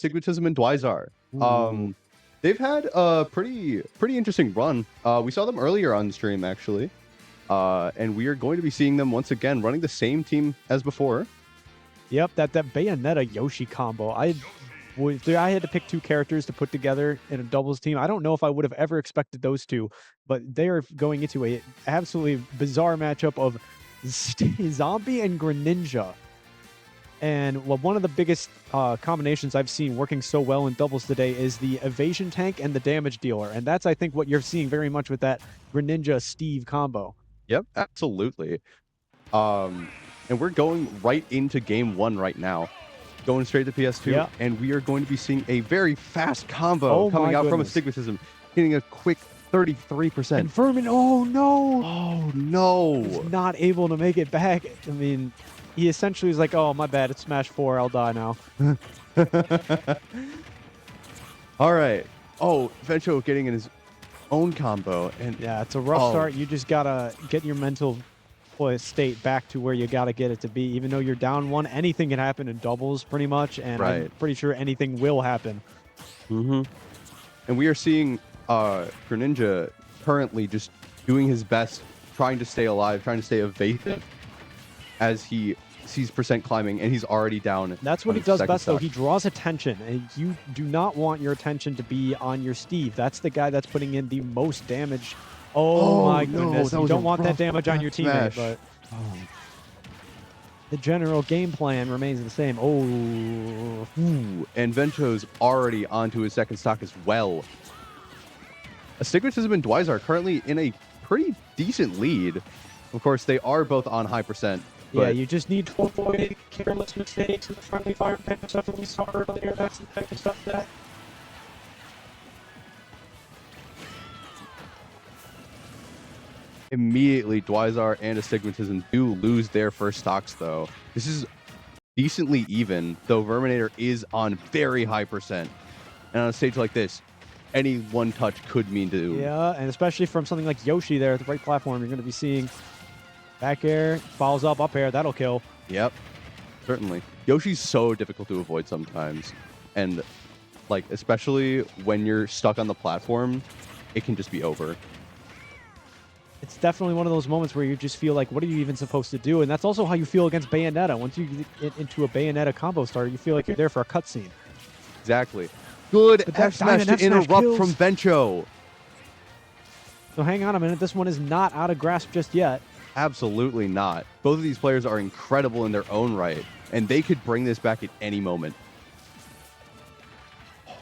Astigmatism and Dwizar. Ooh. They've had a pretty interesting run. We saw them earlier on the stream actually, and we are going to be seeing them once again running the same team as before. Yep, that Bayonetta Yoshi combo. If I had to pick two characters to put together in a doubles team, I don't know if I would have ever expected those two, but they are going into a absolutely bizarre matchup of Zombie and Greninja. And one of the biggest combinations I've seen working so well in doubles today is the evasion tank and the damage dealer. And that's, I think, what you're seeing very much with that Greninja-Steve combo. Yep, absolutely. And we're going right into game one right now. Going straight to PS2, Yeah. and we are going to be seeing a very fast combo coming out from Astigmatism, hitting a quick 33%. And Vermin, oh no! Oh no! He's not able to make it back. I mean, he essentially is like, oh, my bad, it's Smash 4, I'll die now. All right. Oh, Vencho getting in his own combo. And yeah, it's a rough start. You just gotta get your mental state back to where you gotta get it to be. Even though you're down one, anything can happen in doubles pretty much, and I'm pretty sure anything will happen. And we are seeing Greninja currently just doing his best, trying to stay alive, trying to stay evasive as he sees percent climbing, and he's already down. That's what he does best, though. He draws attention, and you do not want your attention to be on your Steve. That's the guy that's putting in the most damage. Oh my goodness. You don't want that damage on your teammate, but the general game plan remains the same. Oh. Ooh. And Vencho's already onto his second stock as well. Astigmatism and Dwizar are currently in a pretty decent lead. Of course, they are both on high percent. Yeah, you just need to avoid careless mistakes with the friendly fire type of stuff that we saw earlier. That's the type of stuff that... Immediately, Dwizar and Astigmatism do lose their first stocks, though. This is decently even, though Verminator is on very high percent. And on a stage like this, any one touch could mean doom. Yeah, and especially from something like Yoshi there at the right platform, you're going to be seeing back air, follows up air, that'll kill. Yep, certainly. Yoshi's so difficult to avoid sometimes. And, like, especially when you're stuck on the platform, it can just be over. It's definitely one of those moments where you just feel like, what are you even supposed to do? And that's also how you feel against Bayonetta. Once you get into a Bayonetta combo starter, you feel like you're there for a cutscene. Exactly. Good F smash to interrupt from Vencho. So hang on a minute. This one is not out of grasp just yet. Absolutely not. Both of these players are incredible in their own right, and they could bring this back at any moment.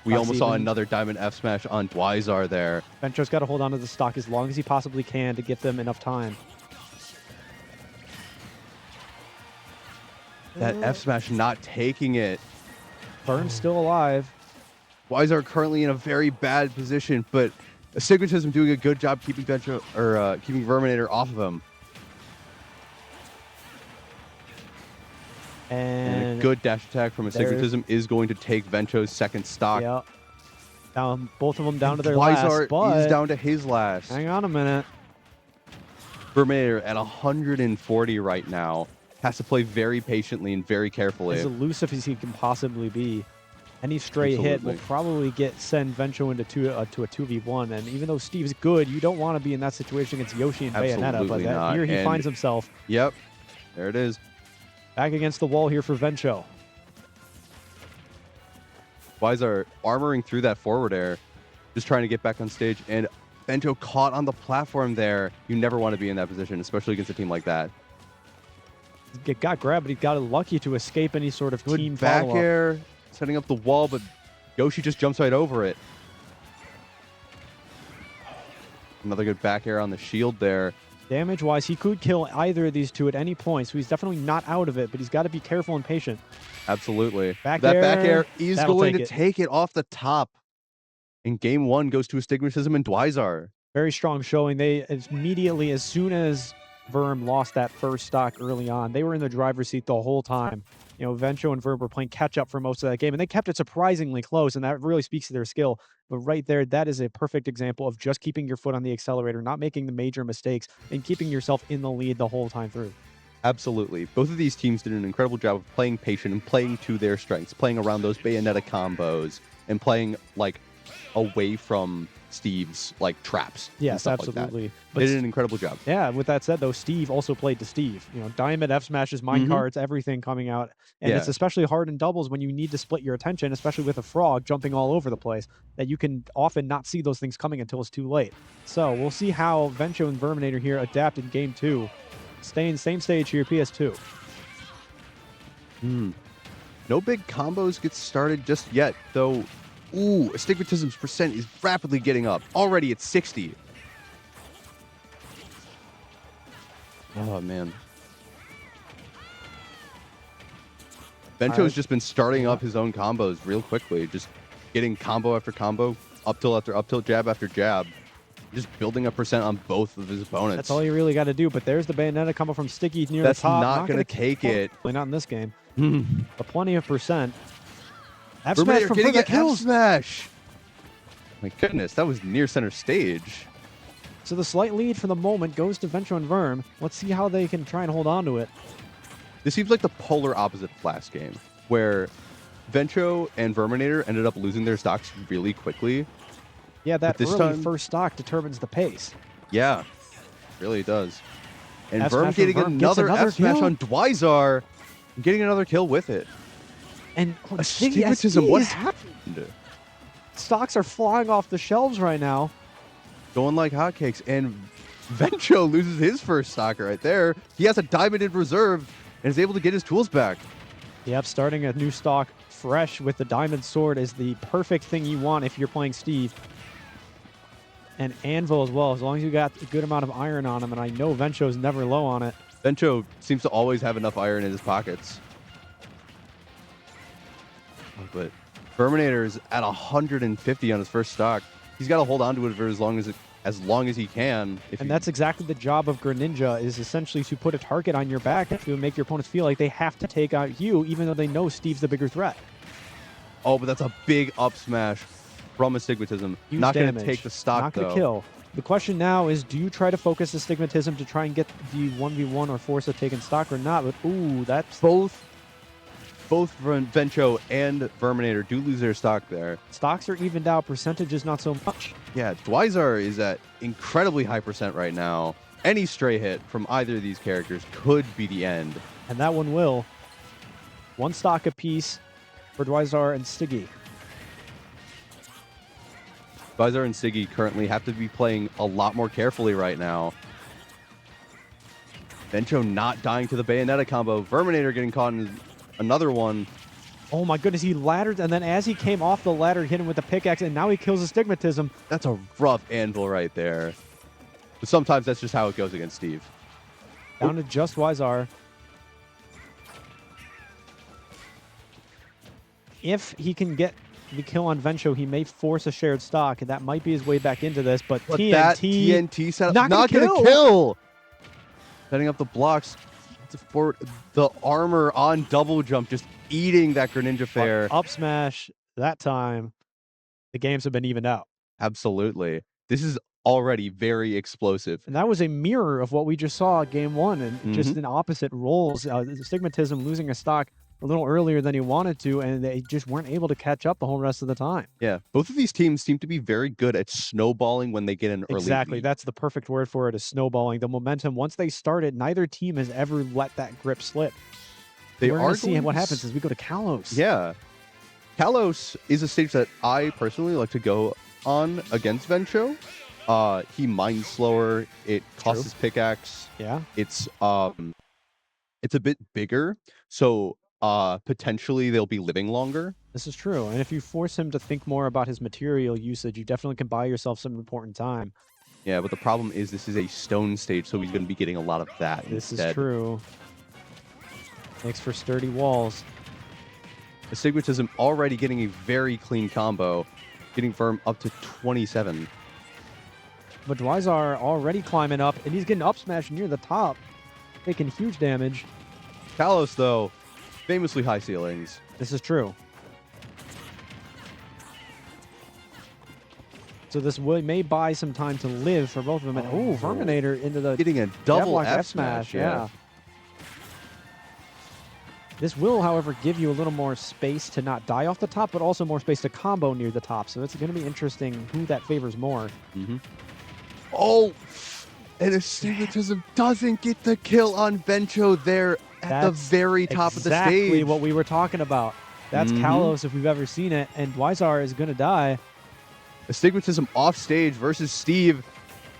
We almost saw another Diamond F smash on Dwizar there. Vencho's got to hold on to the stock as long as he possibly can to give them enough time. That F smash not taking it. Burn's still alive. Dwizar currently in a very bad position, but Astigmatism doing a good job keeping Vencho or keeping Verminator off of him. And a good dash attack from Astigmatism is going to take Vencho's second stock. Yeah. Down, both of them down to their last. But he's down to his last. Hang on a minute. Verminator at 140 right now. Has to play very patiently and very carefully. As elusive as he can possibly be. Any stray hit will probably send Vencho into to a 2v1. And even though Steve's good, you don't want to be in that situation against Yoshi and Bayonetta. But here he finds himself. Yep. There it is. Back against the wall here for Vencho. Dwizar armoring through that forward air, just trying to get back on stage, and Vencho caught on the platform there. You never want to be in that position, especially against a team like that. He got grabbed, but he got lucky to escape any sort of team back air, setting up the wall, but Yoshi just jumps right over it. Another good back air on the shield there. Damage-wise, he could kill either of these two at any point, so he's definitely not out of it, but he's got to be careful and patient. Absolutely. That back air is going to take it off the top. And game one goes to Astigmatism and Dwizar. Very strong showing. They immediately, as soon as Verm lost that first stock early on, they were in the driver's seat the whole time. You know, Vencho and Verm were playing catch-up for most of that game, and they kept it surprisingly close, and that really speaks to their skill. But right there, that is a perfect example of just keeping your foot on the accelerator, not making the major mistakes, and keeping yourself in the lead the whole time through. Absolutely. Both of these teams did an incredible job of playing patient and playing to their strengths, playing around those Bayonetta combos and playing like away from Steve's like traps. And Yes, stuff absolutely. Like that. But They did an incredible job. yeah, with that said, though, Steve also played to Steve. You know, Diamond, F smashes, mine cards, everything coming out. And it's Yeah. especially hard in doubles when you need to split your attention, especially with a frog jumping all over the place, that you can often not see those things coming until it's too late. So we'll see how Vencho and Verminator here adapt in game 2. Staying same stage here, PS2. No big combos get started just yet, though. Ooh, Astigmatism's percent is rapidly getting up. Already at 60. Oh, man. Vencho's just been starting up his own combos real quickly. Just getting combo after combo, up tilt, jab after jab. Just building a percent on both of his opponents. That's all you really got to do. But there's the Bayonetta combo from Sticky near That's the top. not going to take it. Not in this game. But plenty of percent. F smash Verminator from getting further an F kills. smash. My goodness, that was near center stage. So the slight lead for the moment goes to Vencho and Verm. Let's see how they can try and hold on to it. This seems like the polar opposite of last game, where Vencho and Verminator ended up losing their stocks really quickly. Yeah, that this early time- first stock determines the pace. Yeah, really does. And F Verm smash from getting Verm gets another another F smash kill. on dwizar, and getting another kill with it. And Astigmatism, what happened? stocks are flying off the shelves right now. Going like hotcakes, and Vencho loses his first stock right there. He has a diamond in reserve and is able to get his tools back. Yep, starting a new stock fresh with the diamond sword is the perfect thing you want if you're playing Steve. And Anvil as well, as long as you got a good amount of iron on him, and I know Vencho's never low on it. Vencho seems to always have enough iron in his pockets. But Verminator is at 150 on his first stock. He's got to hold on to it for as long as he can. And that's exactly the job of Greninja, is essentially to put a target on your back to make your opponents feel like they have to take out you, even though they know Steve's the bigger threat. Oh, but that's a big up smash from Astigmatism. Huge Not going to damage. take the stock, Not going though. to kill. The question now is, do you try to focus Astigmatism to try and get the 1v1 or force a taken stock or not? But, ooh, that's... Both Vencho and Verminator do lose their stock there. Stocks are evened out, percentages not so much. Yeah, dwizar is at incredibly high percent right now. Any stray hit from either of these characters could be the end. And that one will. One stock apiece for dwizar and Stiggy. dwizar and Siggy currently have to be playing a lot more carefully right now. Vencho not dying to the Bayonetta combo. Verminator getting caught in another one. Oh my goodness, he laddered, and then as he came off the ladder, he hit him with the pickaxe, and now he kills Astigmatism. That's a rough anvil right there. But sometimes that's just how it goes against Steve. Down to just dwizar. If he can get the kill on Vencho, he may force a shared stock, and that might be his way back into this, but TNT... that TNT setup, not not gonna going to kill! Setting up the blocks for the armor on double jump, just eating that Greninja Fair. Up smash that time. The games have been evened out. Absolutely. This is already very explosive. And that was a mirror of what we just saw at game 1, and just in opposite roles. Astigmatism losing a stock a little earlier than he wanted to, and they just weren't able to catch up the whole rest of the time. Yeah, both of these teams seem to be very good at snowballing when they get an early Exactly. lead. That's the perfect word for it, is snowballing. The momentum, once they started, neither team has ever let that grip slip. They We're are going to see going what to happens as we go to Kalos. Yeah. Kalos is a stage that I personally like to go on against Vencho. He mines slower. It costs his pickaxe. Yeah. It's a bit bigger, so potentially they'll be living longer. This is true. And if you force him to think more about his material usage, you definitely can buy yourself some important time. Yeah, but the problem is this is a stone stage, so he's going to be getting a lot of that This instead. is true. Makes for sturdy walls. Astigmatism already getting a very clean combo, getting Verm up to 27. But dwizar already climbing up, and he's getting up smash near the top, taking huge damage. Kalos, though, famously high ceilings. This is true. So this may buy some time to live for both of them. And Verminator into the Getting a double F F smash. smash, yeah. This will, however, give you a little more space to not die off the top, but also more space to combo near the top. So it's going to be interesting who that favors more. Oh, and Astigmatism doesn't get the kill on Vencho there at the very top of the stage. Exactly what we were talking about. That's Kalos if we've ever seen it, and dwizar is going to die. Astigmatism off stage versus Steve.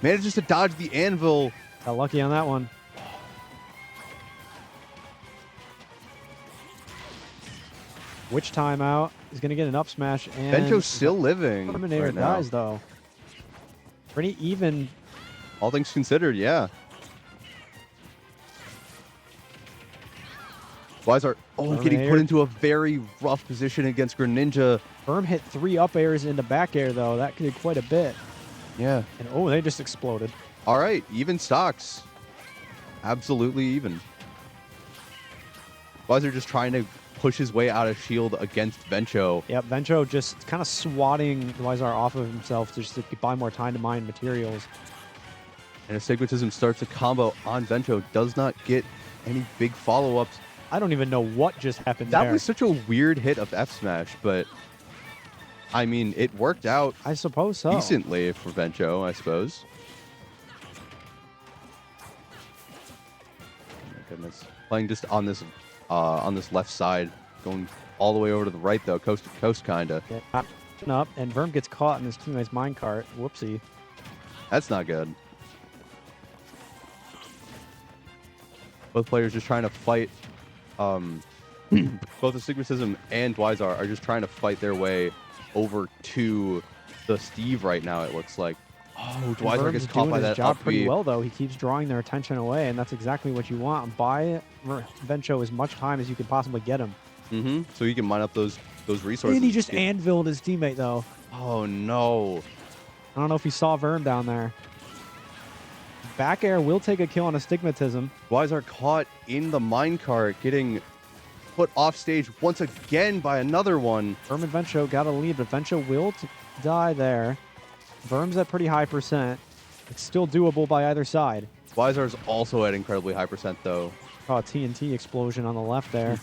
Manages to dodge the anvil. Got lucky on that one. Which timeout is going to get an up smash, and Vencho's still living. Terminator right now. dies though. Pretty even. All things considered, yeah. dwizar, getting put into a very rough position against Greninja. Verm hit 3 up airs into back air though. That could quite a bit. Yeah. And they just exploded. All right, even stocks. Absolutely even. dwizar just trying to push his way out of shield against Vencho. Yep, Vencho just kind of swatting dwizar off of himself just to buy more time to mine materials. And Astigmatism starts a combo on Vencho. Does not get any big follow-ups. I don't even know what just happened That there. was such a weird hit of F smash, but I mean, it worked out. I suppose so. Decently for Vencho, I suppose. Oh my goodness, playing just on this left side, going all the way over to the right though, coast to coast, kinda. Yeah, up, and Verm gets caught in his teammate's minecart. Whoopsie. That's not good. Both players just trying to fight. Both Astigmatism and dwizar are just trying to fight their way over to the Steve right now, it looks like. Oh, dwizar gets caught by that job up pretty B. well though. He keeps drawing their attention away, and that's exactly what you want. Buy Vencho as much time as you could possibly get him. So you can mine up those resources. And he just anviled his teammate though. Oh no. I don't know if he saw Verm down there. Back air will take a kill on Astigmatism. dwizar caught in the minecart, getting put off stage once again by another one. Verm and Vencho got a lead, but Vencho will die there. Verm's at pretty high percent. It's still doable by either side. dwizar's also at incredibly high percent though. Oh, a TNT explosion on the left there.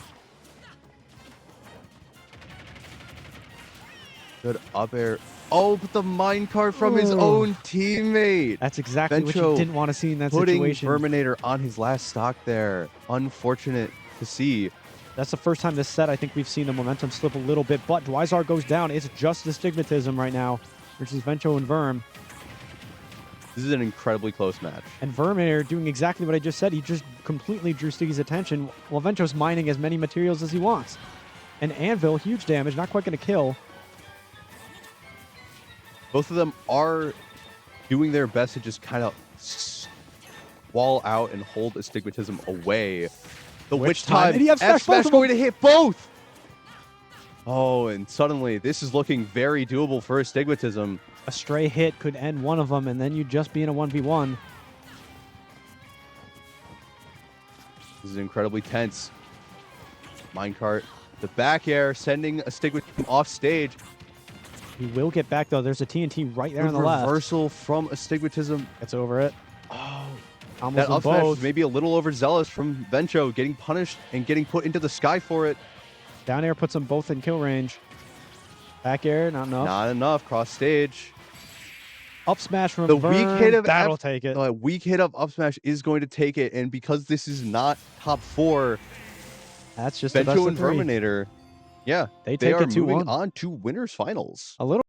Good up air. Oh, but the minecart from his own teammate. That's exactly what you didn't want to see in that putting situation. Verminator on his last stock there. Unfortunate to see. That's the first time this set I think we've seen the momentum slip a little bit, but dwizar goes down. It's just Astigmatism right now versus Vencho and Verm. This is an incredibly close match. And Verminator doing exactly what I just said. He just completely drew Stiggy's attention while Vencho's mining as many materials as he wants. And Anvil, huge damage, not quite going to kill. Both of them are doing their best to just kind of wall out and hold Astigmatism away. The witch time, and F smash going to hit both. Oh, and suddenly this is looking very doable for Astigmatism. A stray hit could end one of them, and then you'd just be in a 1v1. This is incredibly tense. Minecart, the back air, sending Astigmatism off stage. He will get back, though. There's a TNT right there on the left. Reversal from Astigmatism. Gets over it. Oh, almost that up smash both. is maybe a little overzealous from Vencho, getting punished and getting put into the sky for it. Down air puts them both in kill range. Back air, not enough. Not enough. Cross stage. Up smash from The Verm, weak hit of that'll take it. The weak hit of up smash is going to take it, and because this is not top 4, That's just the best Vencho of and 3. Verminator, yeah, They they take are it 2-1. moving on to winners finals. A little